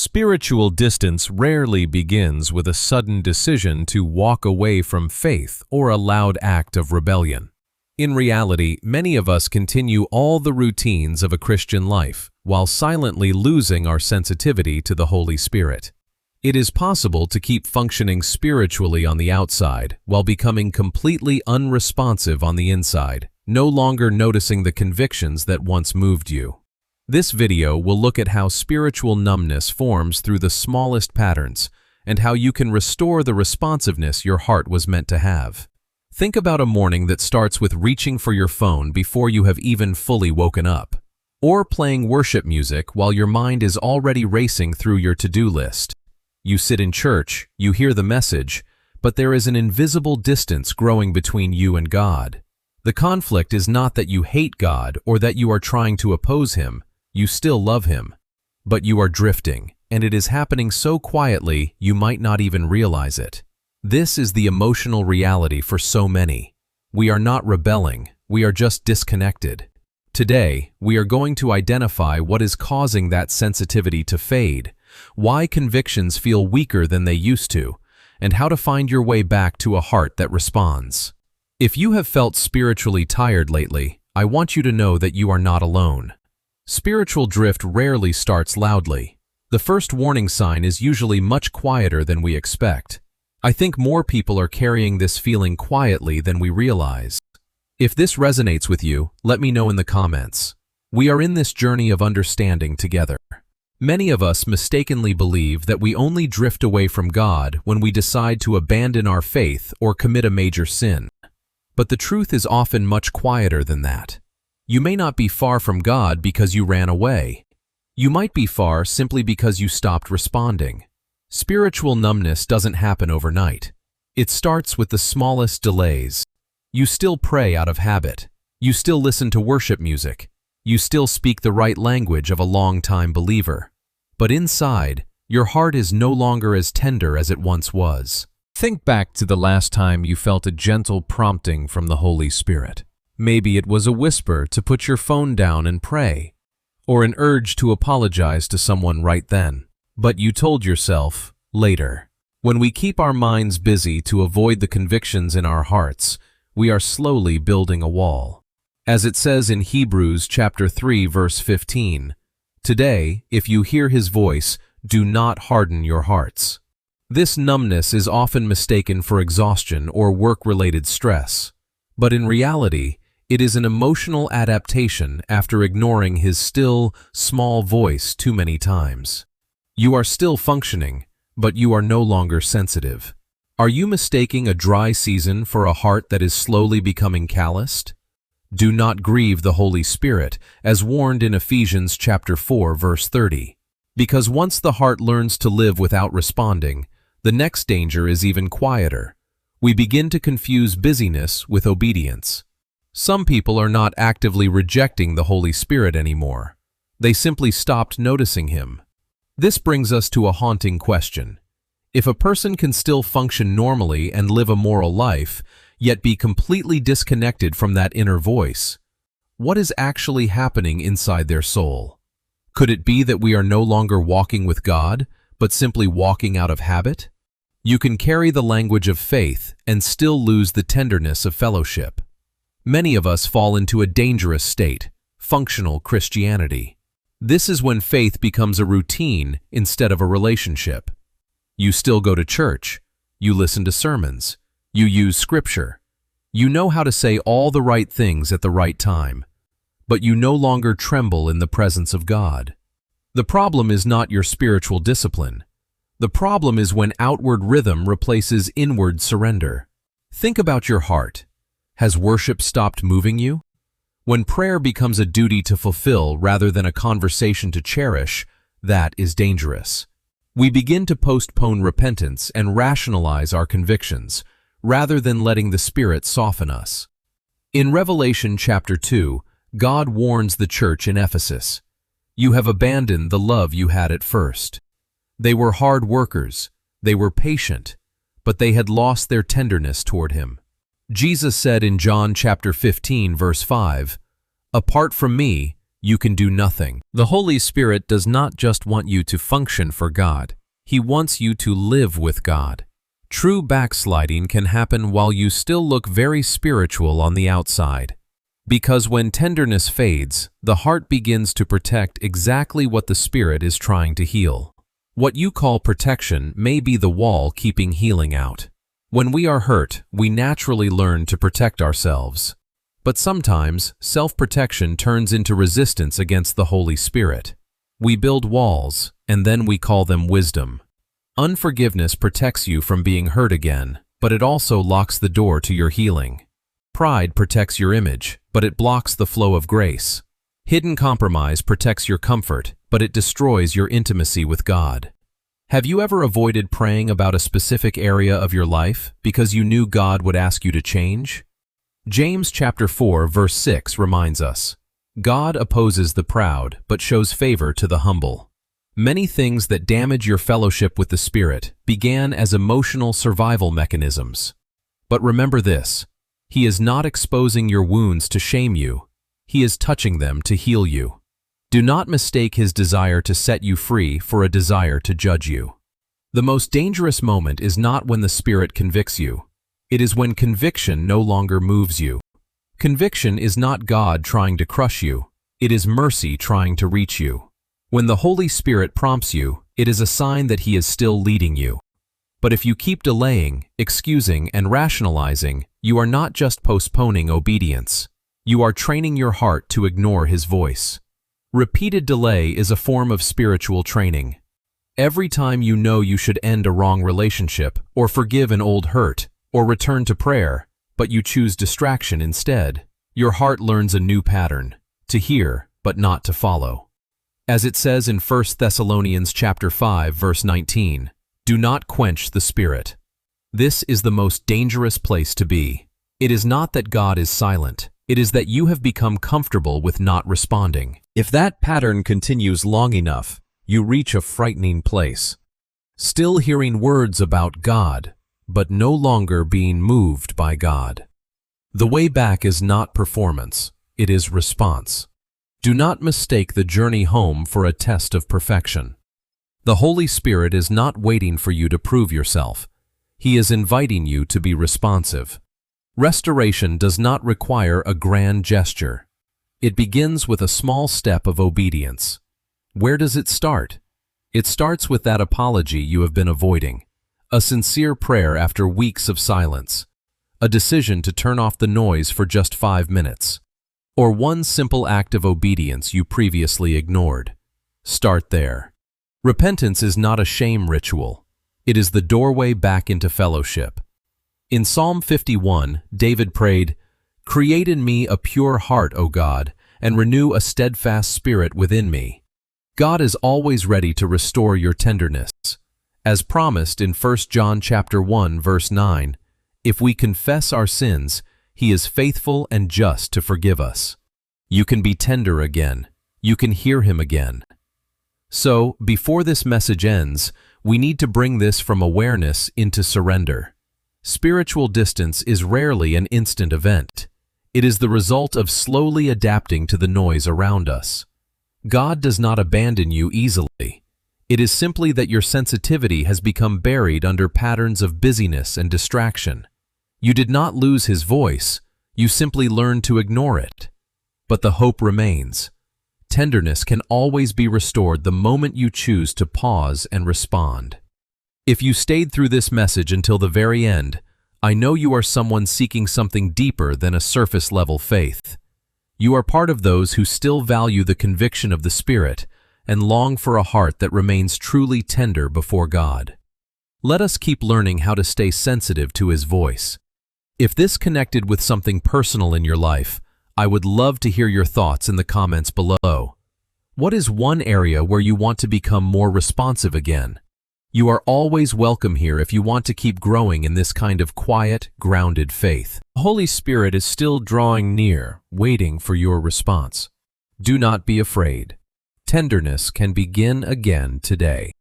Spiritual distance rarely begins with a sudden decision to walk away from faith or a loud act of rebellion. In reality, many of us continue all the routines of a Christian life while silently losing our sensitivity to the Holy Spirit. It is possible to keep functioning spiritually on the outside while becoming completely unresponsive on the inside, no longer noticing the convictions that once moved you. This video will look at how spiritual numbness forms through the smallest patterns and how you can restore the responsiveness your heart was meant to have. Think about a morning that starts with reaching for your phone before you have even fully woken up, or playing worship music while your mind is already racing through your to-do list. You sit in church, you hear the message, but there is an invisible distance growing between you and God. The conflict is not that you hate God or that you are trying to oppose Him. You still love Him, but you are drifting, and it is happening so quietly you might not even realize it. This is the emotional reality for so many. We are not rebelling, we are just disconnected. Today, we are going to identify what is causing that sensitivity to fade, why convictions feel weaker than they used to, and how to find your way back to a heart that responds. If you have felt spiritually tired lately, I want you to know that you are not alone. Spiritual drift rarely starts loudly. The first warning sign is usually much quieter than we expect. I think more people are carrying this feeling quietly than we realize. If this resonates with you, let me know in the comments. We are in this journey of understanding together. Many of us mistakenly believe that we only drift away from God when we decide to abandon our faith or commit a major sin. But the truth is often much quieter than that. You may not be far from God because you ran away. You might be far simply because you stopped responding. Spiritual numbness doesn't happen overnight. It starts with the smallest delays. You still pray out of habit. You still listen to worship music. You still speak the right language of a long-time believer. But inside, your heart is no longer as tender as it once was. Think back to the last time you felt a gentle prompting from the Holy Spirit. Maybe it was a whisper to put your phone down and pray, or an urge to apologize to someone right then. But you told yourself, later. When we keep our minds busy to avoid the convictions in our hearts, we are slowly building a wall. As it says in Hebrews chapter 3, verse 15, "Today, if you hear His voice, do not harden your hearts." This numbness is often mistaken for exhaustion or work-related stress, but in reality, it is an emotional adaptation after ignoring His still, small voice too many times. You are still functioning, but you are no longer sensitive. Are you mistaking a dry season for a heart that is slowly becoming calloused? Do not grieve the Holy Spirit, as warned in Ephesians chapter 4, verse 30. Because once the heart learns to live without responding, the next danger is even quieter. We begin to confuse busyness with obedience. Some people are not actively rejecting the Holy Spirit anymore. They simply stopped noticing Him. This brings us to a haunting question. If a person can still function normally and live a moral life, yet be completely disconnected from that inner voice, what is actually happening inside their soul? Could it be that we are no longer walking with God, but simply walking out of habit? You can carry the language of faith and still lose the tenderness of fellowship. Many of us fall into a dangerous state, functional Christianity. This is when faith becomes a routine instead of a relationship. You still go to church, you listen to sermons, you use scripture, you know how to say all the right things at the right time, but you no longer tremble in the presence of God. The problem is not your spiritual discipline. The problem is when outward rhythm replaces inward surrender. Think about your heart. Has worship stopped moving you? When prayer becomes a duty to fulfill rather than a conversation to cherish, that is dangerous. We begin to postpone repentance and rationalize our convictions, rather than letting the Spirit soften us. In Revelation chapter 2, God warns the church in Ephesus, "You have abandoned the love you had at first." They were hard workers, they were patient, but they had lost their tenderness toward Him. Jesus said in John chapter 15, verse 5, "Apart from me, you can do nothing. The Holy Spirit does not just want you to function for God. He wants you to live with God. True backsliding can happen while you still look very spiritual on the outside. Because when tenderness fades, the heart begins to protect exactly what the Spirit is trying to heal. What you call protection may be the wall keeping healing out. When we are hurt, we naturally learn to protect ourselves. But sometimes, self-protection turns into resistance against the Holy Spirit. We build walls, and then we call them wisdom. Unforgiveness protects you from being hurt again, but it also locks the door to your healing. Pride protects your image, but it blocks the flow of grace. Hidden compromise protects your comfort, but it destroys your intimacy with God. Have you ever avoided praying about a specific area of your life because you knew God would ask you to change? James chapter 4 verse 6 reminds us, God opposes the proud but shows favor to the humble. Many things that damage your fellowship with the Spirit began as emotional survival mechanisms. But remember this, He is not exposing your wounds to shame you. He is touching them to heal you. Do not mistake His desire to set you free for a desire to judge you. The most dangerous moment is not when the Spirit convicts you. It is when conviction no longer moves you. Conviction is not God trying to crush you. It is mercy trying to reach you. When the Holy Spirit prompts you, it is a sign that He is still leading you. But if you keep delaying, excusing, and rationalizing, you are not just postponing obedience. You are training your heart to ignore His voice. Repeated delay is a form of spiritual training. Every time you know you should end a wrong relationship, or forgive an old hurt, or return to prayer, but you choose distraction instead, your heart learns a new pattern, to hear but not to follow. As it says in 1 Thessalonians chapter 5 verse 19, do not quench the Spirit. This is the most dangerous place to be. It is not that God is silent. It is that you have become comfortable with not responding. If that pattern continues long enough, you reach a frightening place. Still hearing words about God, but no longer being moved by God. The way back is not performance. It is response. Do not mistake the journey home for a test of perfection. The Holy Spirit is not waiting for you to prove yourself. He is inviting you to be responsive. Restoration does not require a grand gesture. It begins with a small step of obedience. Where does it start? It starts with that apology you have been avoiding, a sincere prayer after weeks of silence, a decision to turn off the noise for just 5 minutes, or one simple act of obedience you previously ignored. Start there. Repentance is not a shame ritual. It is the doorway back into fellowship. In Psalm 51, David prayed, "Create in me a pure heart, O God, and renew a steadfast spirit within me." God is always ready to restore your tenderness. As promised in 1 John chapter 1 verse 9, if we confess our sins, He is faithful and just to forgive us. You can be tender again. You can hear Him again. So, before this message ends, we need to bring this from awareness into surrender. Spiritual distance is rarely an instant event. It is the result of slowly adapting to the noise around us. God does not abandon you easily. It is simply that your sensitivity has become buried under patterns of busyness and distraction. You did not lose His voice, you simply learned to ignore it. But the hope remains. Tenderness can always be restored the moment you choose to pause and respond. If you stayed through this message until the very end, I know you are someone seeking something deeper than a surface-level faith. You are part of those who still value the conviction of the Spirit and long for a heart that remains truly tender before God. Let us keep learning how to stay sensitive to His voice. If this connected with something personal in your life, I would love to hear your thoughts in the comments below. What is one area where you want to become more responsive again? You are always welcome here if you want to keep growing in this kind of quiet, grounded faith. The Holy Spirit is still drawing near, waiting for your response. Do not be afraid. Tenderness can begin again today.